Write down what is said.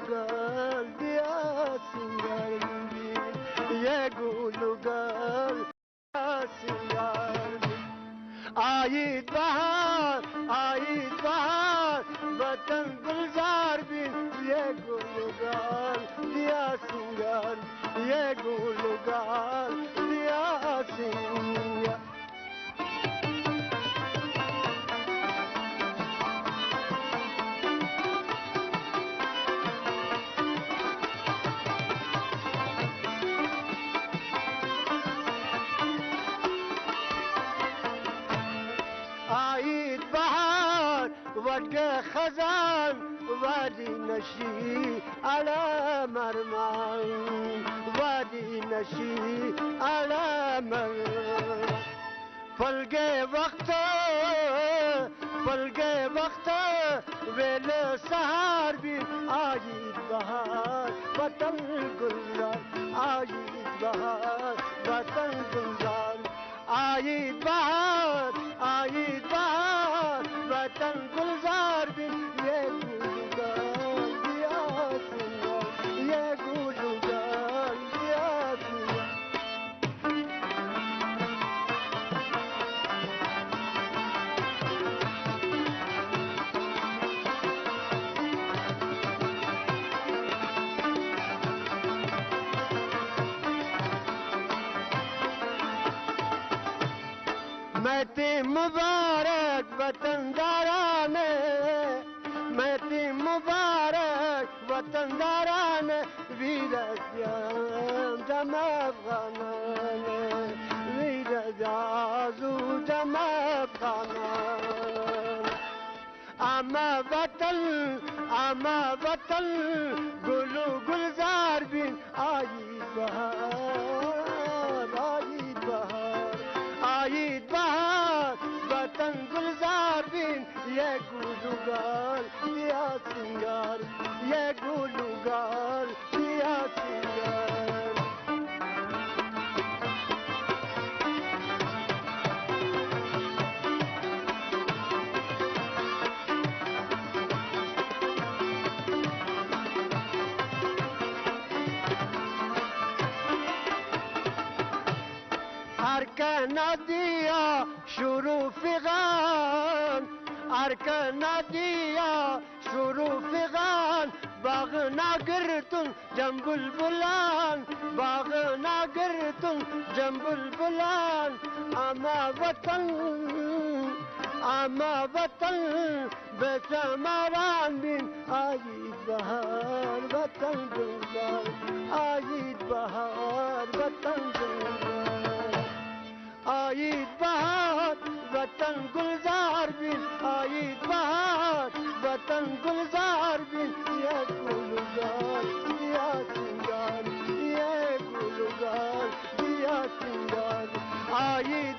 گلوگل بیا سنگر بین یه گلوگل بیا سنگر بین آیید بهار وطن گلزار بین یه گلوگل بیا سنگر یه گلوگل بیا سنگر آیید بهار وجه خزان وادی نشی على مرمان وادی نشی على مرمان فلگه وقت ویل سهار بین آیید بهار وطن گلزار آیید بهار وطن گلزار آیید بهار وطن گلزار بین یه گلوگل بیا سنگر یه گلوگل بیا سنگر مهتی مبارک وطندارانه مهتی مبارک وطندارانه ویرت جام جم افغانانه ویرت جازو جم افغانانه اما وطن گلو گلزار بین آیید بهار آیید بهار وطن گلزار بین یه گلوگل بیا سنگر یه گلوگل بیا سنگر ارکان دیا شروع فغان ارکان دیا شروع فغان باغ ناگرتون جنبل بلان باغ ناگرتون جنبل بلان اما وطن بسمران بین آیید بهار وطن گلزار آیید بهار وطن گلزار آیید بهار وطن گلزار بین آیید بهار وطن گلزار بین یه گلوگل بیا سنگر یه گلوگل بیا سنگر آیید